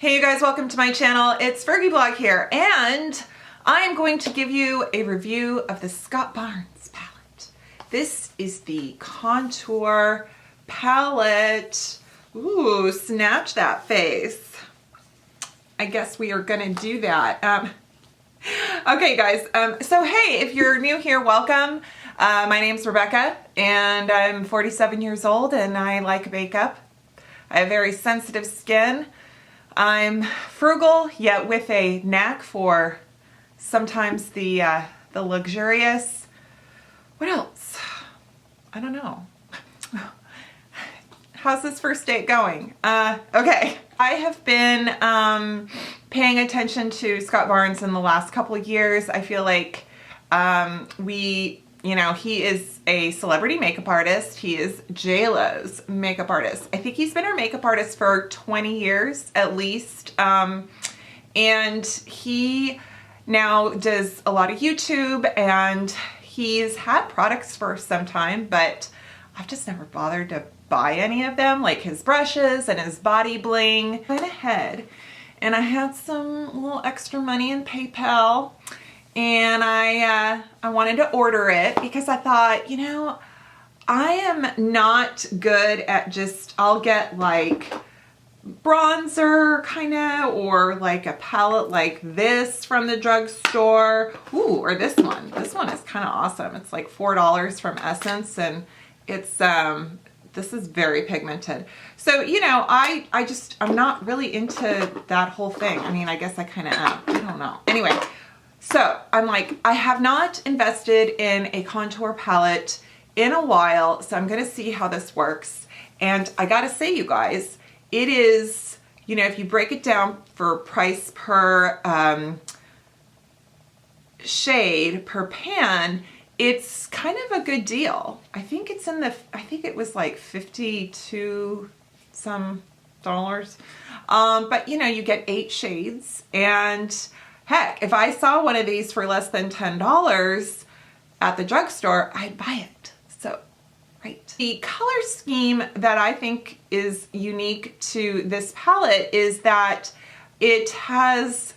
Hey you guys, welcome to my channel. It's Frugalistablog here, and I am going to give you a review of the Scott Barnes palette. This is the contour palette. Ooh, snatch that face. I guess we are gonna do that. Okay guys, so hey, if you're new here, welcome. My name's Rebecca, and I'm 47 years old, and I like makeup. I have very sensitive skin. I'm frugal, yet with a knack for sometimes the luxurious. What else? I don't know. How's this first date going? Okay. I have been paying attention to Scott Barnes in the last couple of years. I feel like he is a celebrity makeup artist. He is JLo's makeup artist. I think he's been her makeup artist for 20 years at least. And he now does a lot of YouTube, and he's had products for some time, but I've just never bothered to buy any of them, like his brushes and his body bling. I went ahead and I had some little extra money in PayPal, and I wanted to order it because I thought, you know, I am not good at just, I'll get like bronzer kind of, or like a palette like this from the drugstore. Ooh, or this one. This one is kind of awesome. It's like $4 from Essence, and it's this is very pigmented. So, you know, I'm not really into that whole thing. I mean, I guess I kind of am. I don't know. Anyway. So I'm like, I have not invested in a contour palette in a while, so I'm gonna see how this works. And I gotta say, you guys, it is, you know, if you break it down for price per shade, per pan, it's kind of a good deal. I think it's in the, I think it was like 52 some dollars. But you know, you get 8 shades, and heck, if I saw one of these for less than $10 at the drugstore, I'd buy it. So, right. The color scheme that I think is unique to this palette is that it has,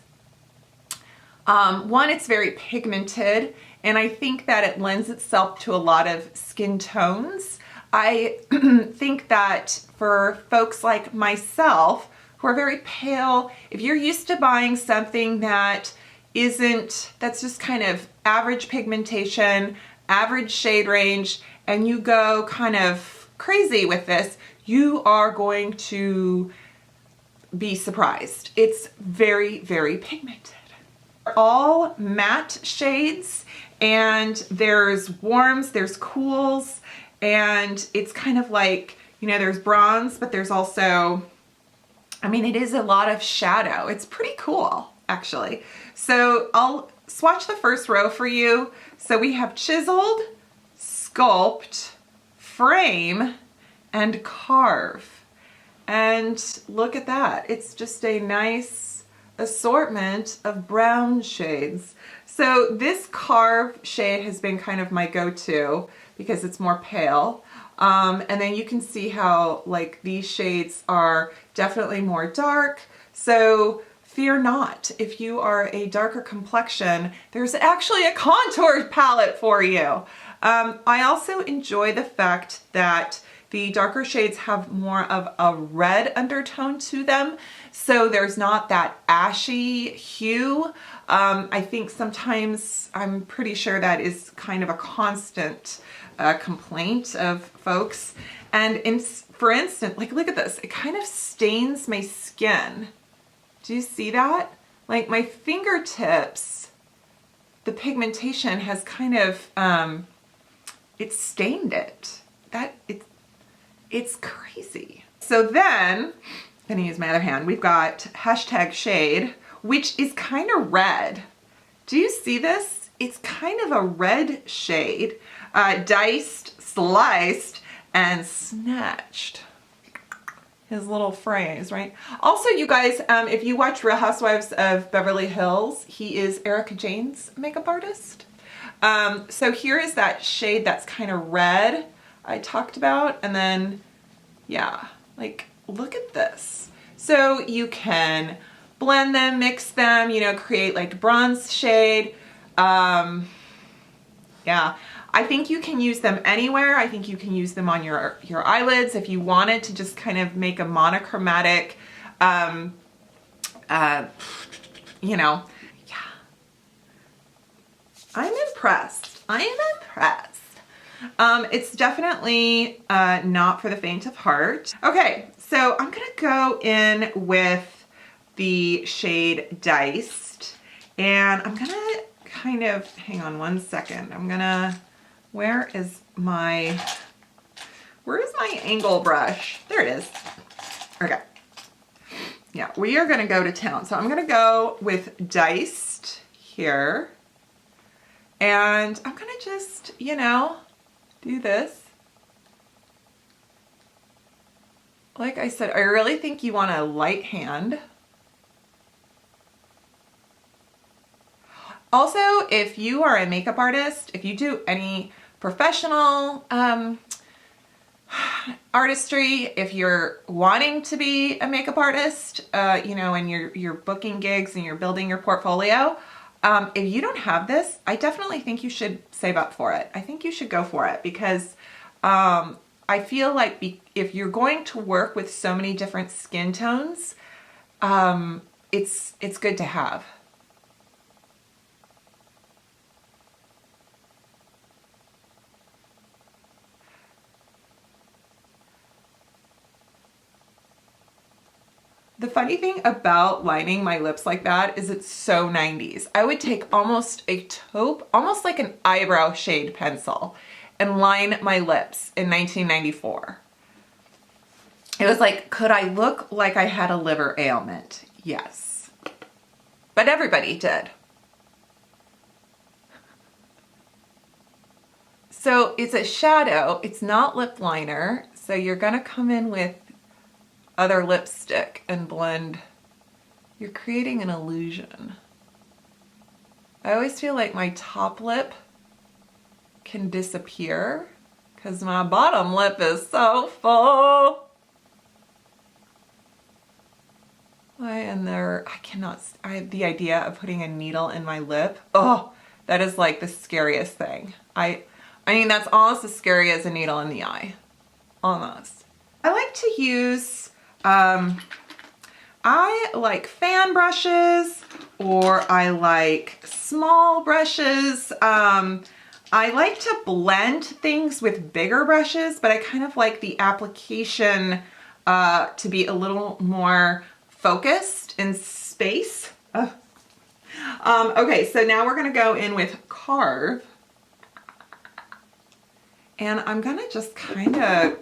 one, it's very pigmented, and I think that it lends itself to a lot of skin tones. I think that for folks like myself, who are very pale, if you're used to buying something that that's just kind of average pigmentation, average shade range, and you go kind of crazy with this, you are going to be surprised. It's very, very pigmented. All matte shades, and there's warms, there's cools, and it's kind of like, you know, there's bronze, but there's also, I mean, it is a lot of shadow. It's pretty cool, actually. So I'll swatch the first row for you. So we have chiseled, sculpt, frame, and carve. And look at that. It's just a nice assortment of brown shades. So this carve shade has been kind of my go-to because it's more pale. And then you can see how like these shades are definitely more dark. So fear not, if you are a darker complexion, there's actually a contour palette for you. I also enjoy the fact that the darker shades have more of a red undertone to them, so there's not that ashy hue. I think sometimes, I'm pretty sure that is kind of a constant complaint of folks. And for instance, like look at this, it kind of stains my skin. Do you see that? Like my fingertips, the pigmentation has kind of, it stained it. It's crazy. So then, I'm gonna use my other hand, we've got hashtag shade, which is kind of red. Do you see this? It's kind of a red shade, diced, sliced, and snatched. His little phrase, right? Also, you guys, if you watch Real Housewives of Beverly Hills, he is Erica Jane's makeup artist. So here is that shade that's kind of red I talked about, and then, yeah, like, look at this. So you can blend them, mix them, you know, create like bronze shade. Yeah, I think you can use them anywhere. I think you can use them on your eyelids if you wanted to just kind of make a monochromatic, you know, yeah. I'm impressed. I am impressed. It's definitely not for the faint of heart. Okay, so I'm gonna go in with the shade Diced, and I'm gonna kind of, hang on one second. I'm gonna, where is my angle brush? There it is. Okay. Yeah, we are gonna go to town. So I'm gonna go with Diced here, and I'm gonna just, you know, do this. Like I said, I really think you want a light hand. Also, if you are a makeup artist, if you do any professional artistry, if you're wanting to be a makeup artist, you know, and you're booking gigs and you're building your portfolio, if you don't have this, I definitely think you should save up for it. I think you should go for it because I feel like if you're going to work with so many different skin tones, it's good to have. The funny thing about lining my lips like that is it's so 90s. I would take almost a taupe, almost like an eyebrow shade pencil, and line my lips in 1994. It was like, could I look like I had a liver ailment? Yes. But everybody did. So it's a shadow, it's not lip liner, so you're gonna come in with other lipstick and blend. You're creating an illusion. I always feel like my top lip can disappear because my bottom lip is so full. And there, I cannot, the idea of putting a needle in my lip, oh, that is like the scariest thing. I mean, that's almost as scary as a needle in the eye, almost. I like to use, I like fan brushes, or I like small brushes. I like to blend things with bigger brushes, but I kind of like the application to be a little more focused in space. Okay, so now we're gonna go in with Carve. And I'm gonna just kind of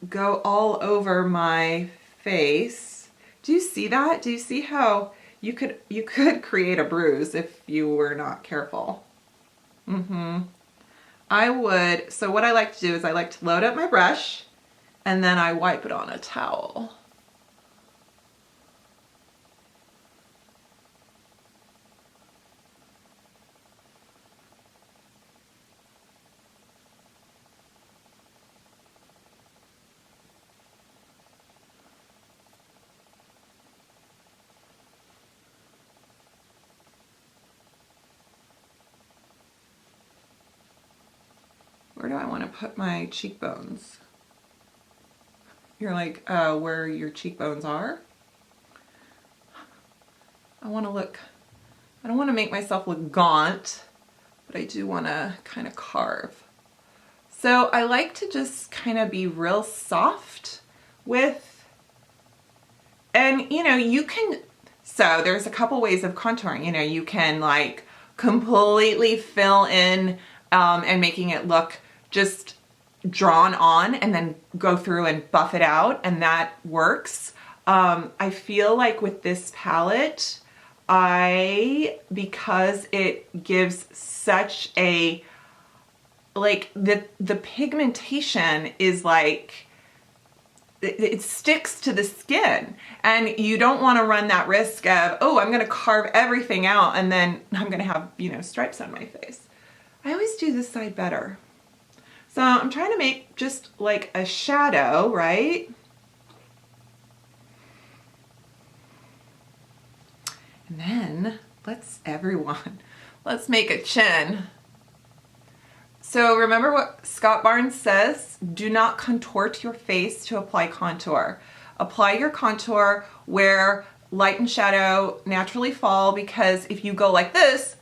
go all over my face. Do you see that? Do you see how you could create a bruise if you were not careful? I would, so what I like to do is I like to load up my brush and then I wipe it on a towel. Where do I want to put my cheekbones? You're like, where your cheekbones are? I want to look, I don't want to make myself look gaunt, but I do want to kind of carve. So I like to just kind of be real soft with, and you know, you can, so there's a couple ways of contouring. You know, you can like completely fill in and making it look just drawn on and then go through and buff it out, and that works. I feel like with this palette, because it gives such a, like the pigmentation is like, it sticks to the skin, and you don't want to run that risk of, oh, I'm going to carve everything out and then I'm going to have, you know, stripes on my face. I always do this side better. So I'm trying to make just like a shadow, right? And then let's make a chin. So remember what Scott Barnes says, do not contort your face to apply contour. Apply your contour where light and shadow naturally fall, because if you go like this,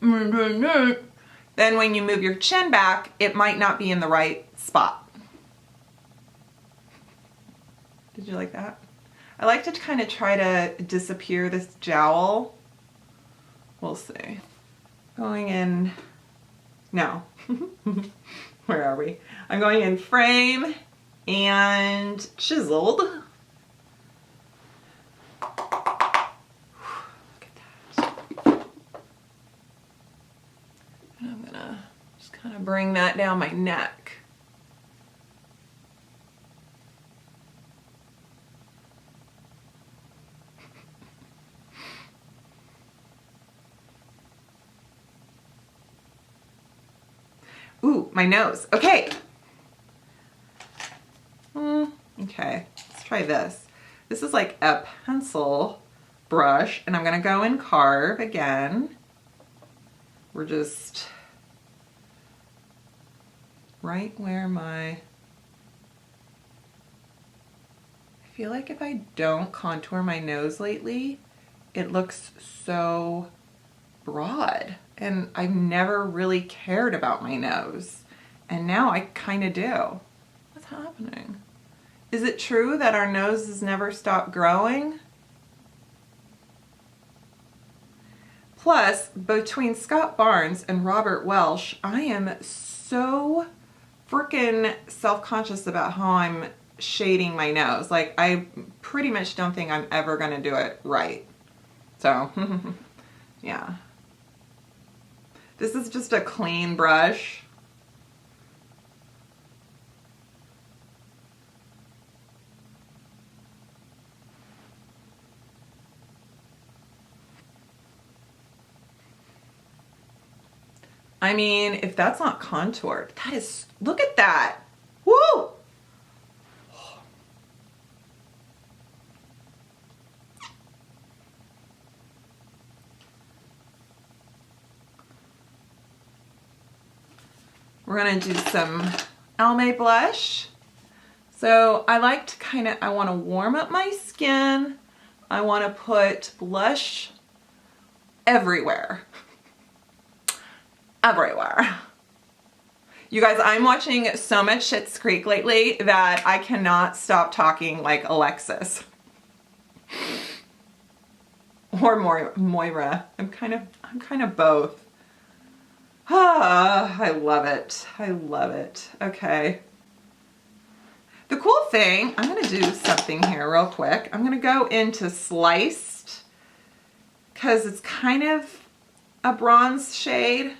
then when you move your chin back, it might not be in the right spot. Did you like that? I like to kind of try to disappear this jowl. We'll see. Going in, no. Where are we? I'm going in frame and chiseled. Look at that. And I'm gonna just kind of bring that down my neck. Ooh, my nose. Okay. Okay, let's try this. This is like a pencil brush, and I'm gonna go and carve again. We're just right where I feel like if I don't contour my nose lately, it looks so broad. And I've never really cared about my nose. And now I kind of do. What's happening? Is it true that our noses never stop growing? Plus, between Scott Barnes and Robert Welsh, I am so freaking self-conscious about how I'm shading my nose. Like, I pretty much don't think I'm ever gonna do it right. So, yeah. This is just a clean brush. I mean, if that's not contoured, that is, look at that. Woo! We're gonna do some Almay blush. So I like to I wanna warm up my skin. I wanna put blush everywhere. Everywhere. You guys, I'm watching so much Schitt's Creek lately that I cannot stop talking like Alexis. Or Moira. I'm kind of both. Ah, I love it. I love it. Okay. The cool thing, I'm going to do something here real quick. I'm going to go into Sliced because it's kind of a bronze shade.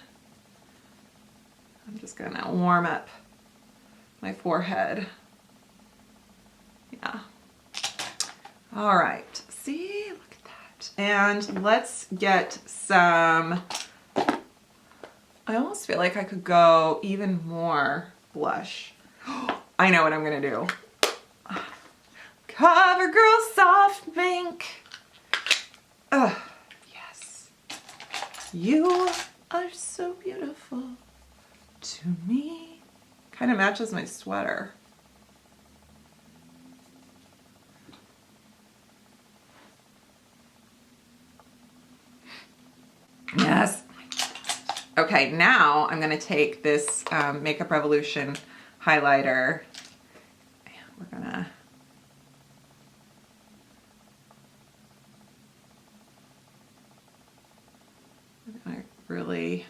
I'm just going to warm up my forehead. Yeah. All right. See, look at that. And let's get some... I almost feel like I could go even more blush. I know what I'm gonna do. CoverGirl Soft Pink. Yes. You are so beautiful to me. Kind of matches my sweater. Yes. Okay, now I'm gonna take this Makeup Revolution highlighter and we're gonna really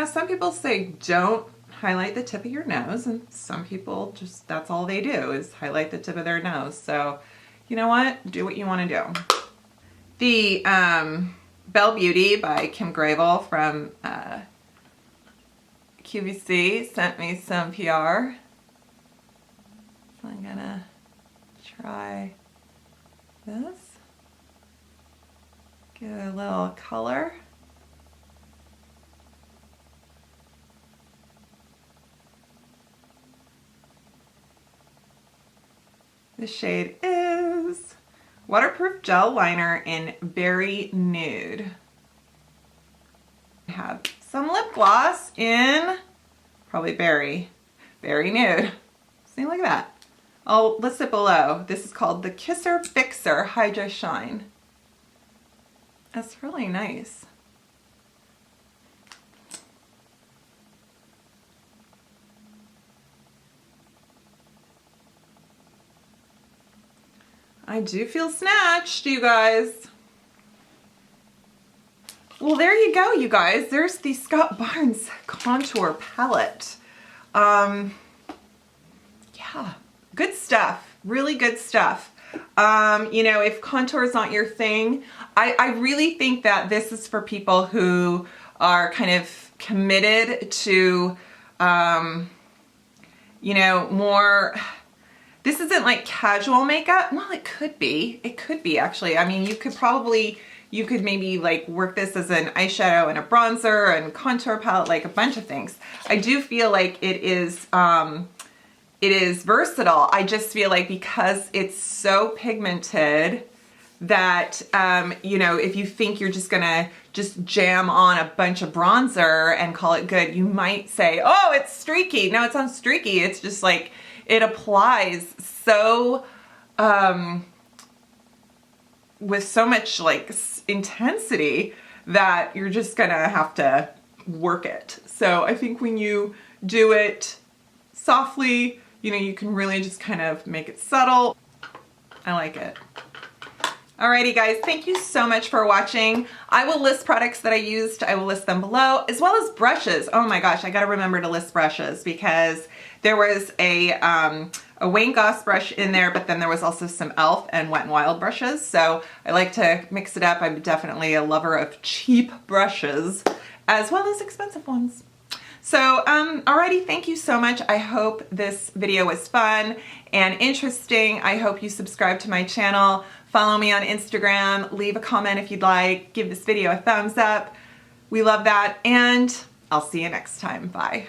some people say don't highlight the tip of your nose, and some people just, that's all they do is highlight the tip of their nose. So you know what? Do what you want to do. The Belle Beauty by Kim Gravel from QVC sent me some PR. So I'm gonna try this. Give it a little color. The shade is Waterproof Gel Liner in Berry Nude. I have some lip gloss in probably Berry Nude. See, look at that. I'll list it below. This is called the Kisser Fixer Hydra Shine. That's really nice. I do feel snatched, you guys. Well, there you go, you guys. There's the Scott Barnes Contour Palette. Yeah, good stuff. Really good stuff. You know, if contour is not your thing, I really think that this is for people who are kind of committed to, you know, more... This isn't like casual makeup. Well, it could be. It could be, actually. I mean, you could maybe like work this as an eyeshadow and a bronzer and contour palette, like a bunch of things. I do feel like it is versatile. I just feel like because it's so pigmented that, you know, if you think you're just gonna just jam on a bunch of bronzer and call it good, you might say, oh, it's streaky. No, it's not streaky. It's just like, it applies so, with so much like intensity that you're just gonna have to work it. So I think when you do it softly, you know, you can really just kind of make it subtle. I like it. Alrighty guys, thank you so much for watching. I will list products that I used. I will list them below, as well as brushes. Oh my gosh, I gotta remember to list brushes because there was a Wayne Goss brush in there, but then there was also some e.l.f. and Wet n Wild brushes. So I like to mix it up. I'm definitely a lover of cheap brushes as well as expensive ones. So alrighty, thank you so much. I hope this video was fun and interesting. I hope you subscribe to my channel. Follow me on Instagram, leave a comment if you'd like, give this video a thumbs up. We love that, and I'll see you next time. Bye.